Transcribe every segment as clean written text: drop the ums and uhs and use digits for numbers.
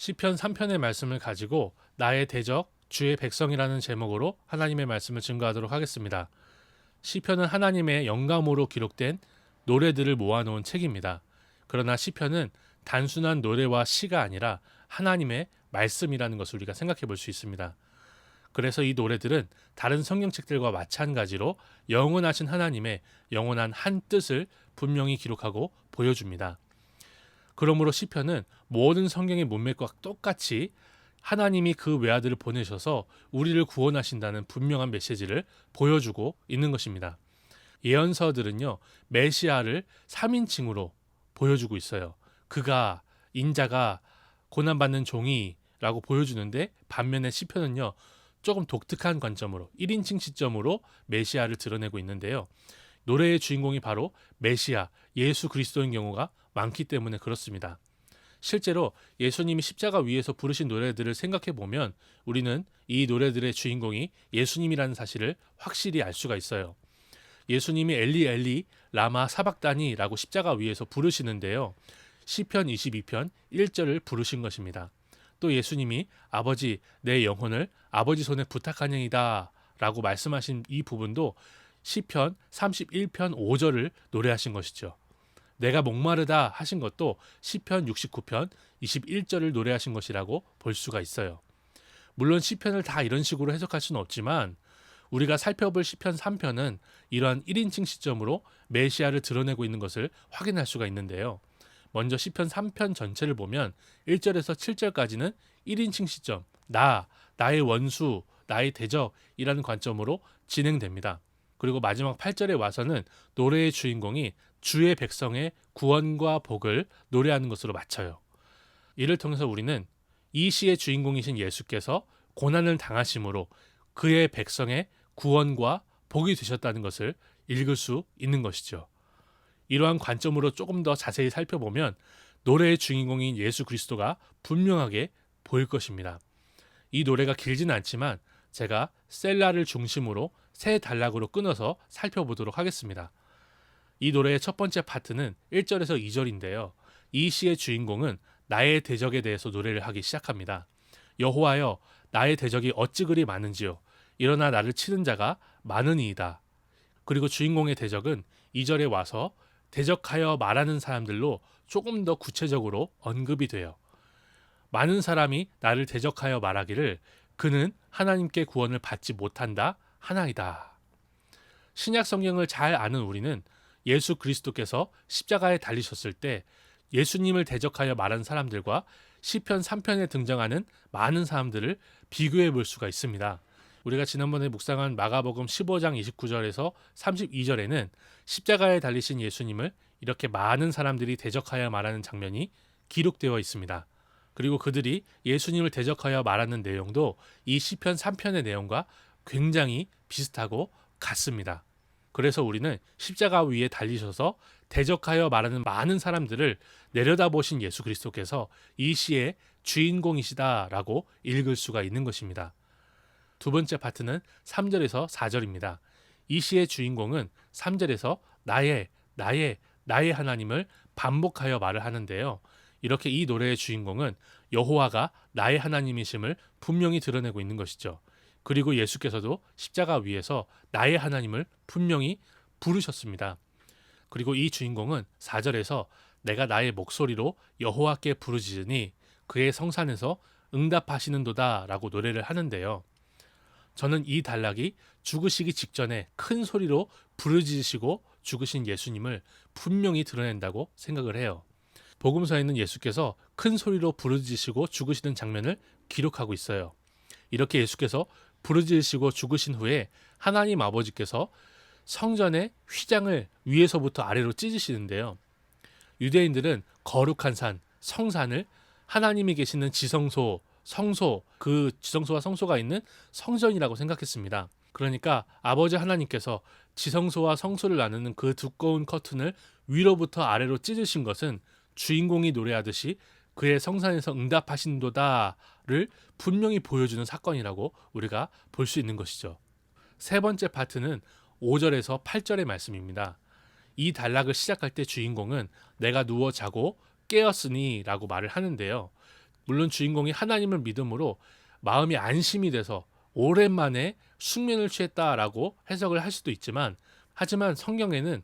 시편 3편의 말씀을 가지고 나의 대적 주의 백성이라는 제목으로 하나님의 말씀을 증거하도록 하겠습니다. 시편은 하나님의 영감으로 기록된 노래들을 모아놓은 책입니다. 그러나 시편은 단순한 노래와 시가 아니라 하나님의 말씀이라는 것을 우리가 생각해 볼 수 있습니다. 그래서 이 노래들은 다른 성경책들과 마찬가지로 영원하신 하나님의 영원한 한 뜻을 분명히 기록하고 보여줍니다. 그러므로 시편은 모든 성경의 문맥과 똑같이 하나님이 그 외아들을 보내셔서 우리를 구원하신다는 분명한 메시지를 보여주고 있는 것입니다. 예언서들은요, 메시아를 3인칭으로 보여주고 있어요. 그가, 인자가, 고난받는 종이라고 보여주는데, 반면에 시편은요, 조금 독특한 관점으로 1인칭 시점으로 메시아를 드러내고 있는데요. 노래의 주인공이 바로 메시아, 예수 그리스도인 경우가 많기 때문에 그렇습니다. 실제로 예수님이 십자가 위에서 부르신 노래들을 생각해 보면 우리는 이 노래들의 주인공이 예수님이라는 사실을 확실히 알 수가 있어요. 예수님이 엘리 엘리 라마 사박다니라고 십자가 위에서 부르시는데요. 시편 22편 1절을 부르신 것입니다. 또 예수님이 아버지 내 영혼을 아버지 손에 부탁하니이다 라고 말씀하신 이 부분도 시편 31편 5절을 노래하신 것이죠. 내가 목마르다 하신 것도 시편 69편 21절을 노래하신 것이라고 볼 수가 있어요. 물론 시편을 다 이런 식으로 해석할 수는 없지만 우리가 살펴볼 시편 3편은 이러한 1인칭 시점으로 메시아를 드러내고 있는 것을 확인할 수가 있는데요. 먼저 시편 3편 전체를 보면 1절에서 7절까지는 1인칭 시점, 나의 원수, 나의 대적이라는 관점으로 진행됩니다. 그리고 마지막 8절에 와서는 노래의 주인공이 주의 백성의 구원과 복을 노래하는 것으로 마쳐요. 이를 통해서 우리는 이 시의 주인공이신 예수께서 고난을 당하심으로 그의 백성의 구원과 복이 되셨다는 것을 읽을 수 있는 것이죠. 이러한 관점으로 조금 더 자세히 살펴보면 노래의 주인공인 예수 그리스도가 분명하게 보일 것입니다. 이 노래가 길지는 않지만 제가 셀라를 중심으로 세 단락으로 끊어서 살펴보도록 하겠습니다. 이 노래의 첫 번째 파트는 1절에서 2절인데요. 이 시의 주인공은 나의 대적에 대해서 노래를 하기 시작합니다. 여호와여 나의 대적이 어찌 그리 많은지요. 일어나 나를 치는 자가 많으니이다. 그리고 주인공의 대적은 2절에 와서 대적하여 말하는 사람들로 조금 더 구체적으로 언급이 돼요. 많은 사람이 나를 대적하여 말하기를 그는 하나님께 구원을 받지 못한다 하나이다. 신약 성경을 잘 아는 우리는 예수 그리스도께서 십자가에 달리셨을 때 예수님을 대적하여 말한 사람들과 시편 3편에 등장하는 많은 사람들을 비교해 볼 수가 있습니다. 우리가 지난번에 묵상한 마가복음 15장 29절에서 32절에는 십자가에 달리신 예수님을 이렇게 많은 사람들이 대적하여 말하는 장면이 기록되어 있습니다. 그리고 그들이 예수님을 대적하여 말하는 내용도 이 시편 3편의 내용과 굉장히 비슷하고 같습니다. 그래서 우리는 십자가 위에 달리셔서 대적하여 말하는 많은 사람들을 내려다보신 예수 그리스도께서 이 시의 주인공이시다라고 읽을 수가 있는 것입니다. 두 번째 파트는 3절에서 4절입니다. 이 시의 주인공은 3절에서 나의 하나님을 반복하여 말을 하는데요. 이렇게 이 노래의 주인공은 여호와가 나의 하나님이심을 분명히 드러내고 있는 것이죠. 그리고 예수께서도 십자가 위에서 나의 하나님을 분명히 부르셨습니다. 그리고 이 주인공은 4절에서 내가 나의 목소리로 여호와께 부르짖으니 그의 성산에서 응답하시는도다 라고 노래를 하는데요. 저는 이 단락이 죽으시기 직전에 큰 소리로 부르짖으시고 죽으신 예수님을 분명히 드러낸다고 생각을 해요. 복음서에는 예수께서 큰 소리로 부르짖으시고 죽으시는 장면을 기록하고 있어요. 이렇게 예수께서 부르짖으시고 죽으신 후에 하나님 아버지께서 성전의 휘장을 위에서부터 아래로 찢으시는데요. 유대인들은 거룩한 산, 성산을 하나님이 계시는 지성소, 성소, 그 지성소와 성소가 있는 성전이라고 생각했습니다. 그러니까 아버지 하나님께서 지성소와 성소를 나누는 그 두꺼운 커튼을 위로부터 아래로 찢으신 것은 주인공이 노래하듯이 그의 성산에서 응답하신도다를 분명히 보여주는 사건이라고 우리가 볼 수 있는 것이죠. 세 번째 파트는 5절에서 8절의 말씀입니다. 이 단락을 시작할 때 주인공은 내가 누워 자고 깨었으니 라고 말을 하는데요. 물론 주인공이 하나님을 믿음으로 마음이 안심이 돼서 오랜만에 숙면을 취했다라고 해석을 할 수도 있지만, 하지만 성경에는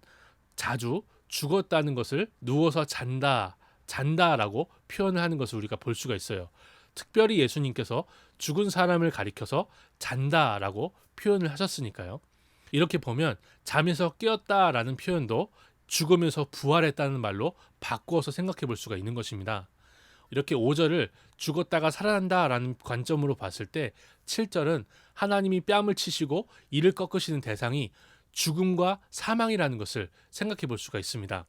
자주 죽었다는 것을 누워서 잔다라고 표현을 하는 것을 우리가 볼 수가 있어요. 특별히 예수님께서 죽은 사람을 가리켜서 잔다라고 표현을 하셨으니까요. 이렇게 보면 잠에서 깨었다라는 표현도 죽으면서 부활했다는 말로 바꾸어서 생각해 볼 수가 있는 것입니다. 이렇게 5절을 죽었다가 살아난다라는 관점으로 봤을 때 7절은 하나님이 뺨을 치시고 이를 꺾으시는 대상이 죽음과 사망이라는 것을 생각해 볼 수가 있습니다.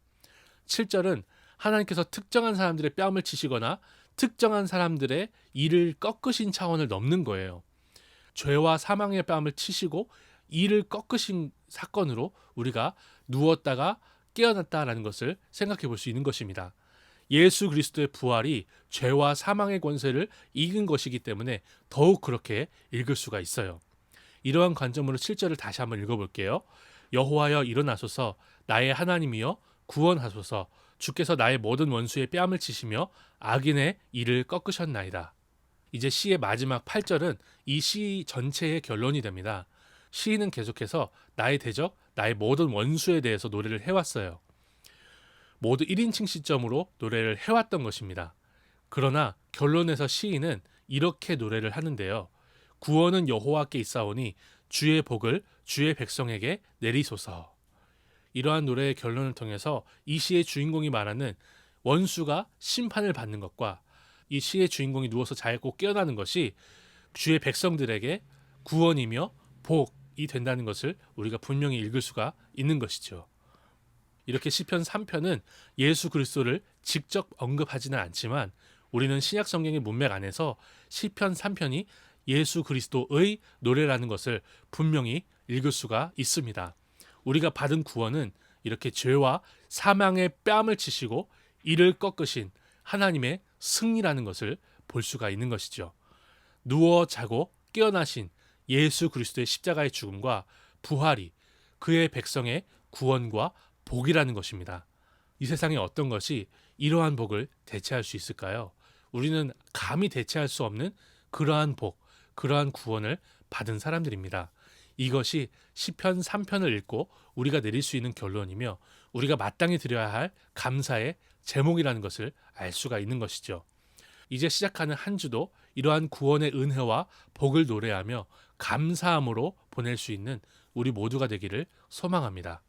7절은 하나님께서 특정한 사람들의 뺨을 치시거나 특정한 사람들의 이를 꺾으신 차원을 넘는 거예요. 죄와 사망의 뺨을 치시고 이를 꺾으신 사건으로 우리가 누웠다가 깨어났다라는 것을 생각해 볼 수 있는 것입니다. 예수 그리스도의 부활이 죄와 사망의 권세를 이긴 것이기 때문에 더욱 그렇게 읽을 수가 있어요. 이러한 관점으로 7절을 다시 한번 읽어볼게요. 여호와여 일어나소서, 나의 하나님이여 구원하소서. 주께서 나의 모든 원수의 뺨을 치시며 악인의 이를 꺾으셨나이다. 이제 시의 마지막 8절은 이 시 전체의 결론이 됩니다. 시인은 계속해서 나의 대적, 나의 모든 원수에 대해서 노래를 해왔어요. 모두 1인칭 시점으로 노래를 해왔던 것입니다. 그러나 결론에서 시인은 이렇게 노래를 하는데요. 구원은 여호와께 있사오니 주의 복을 주의 백성에게 내리소서. 이러한 노래의 결론을 통해서 이 시의 주인공이 말하는 원수가 심판을 받는 것과 이 시의 주인공이 누워서 자고 깨어나는 것이 주의 백성들에게 구원이며 복이 된다는 것을 우리가 분명히 읽을 수가 있는 것이죠. 이렇게 시편 3편은 예수 그리스도를 직접 언급하지는 않지만 우리는 신약 성경의 문맥 안에서 시편 3편이 예수 그리스도의 노래라는 것을 분명히 읽을 수가 있습니다. 우리가 받은 구원은 이렇게 죄와 사망의 뺨을 치시고 이를 꺾으신 하나님의 승리라는 것을 볼 수가 있는 것이죠. 누워 자고 깨어나신 예수 그리스도의 십자가의 죽음과 부활이 그의 백성의 구원과 복이라는 것입니다. 이 세상에 어떤 것이 이러한 복을 대체할 수 있을까요? 우리는 감히 대체할 수 없는 그러한 복, 그러한 구원을 받은 사람들입니다. 이것이 시편 3편을 읽고 우리가 내릴 수 있는 결론이며 우리가 마땅히 드려야 할 감사의 제목이라는 것을 알 수가 있는 것이죠. 이제 시작하는 한 주도 이러한 구원의 은혜와 복을 노래하며 감사함으로 보낼 수 있는 우리 모두가 되기를 소망합니다.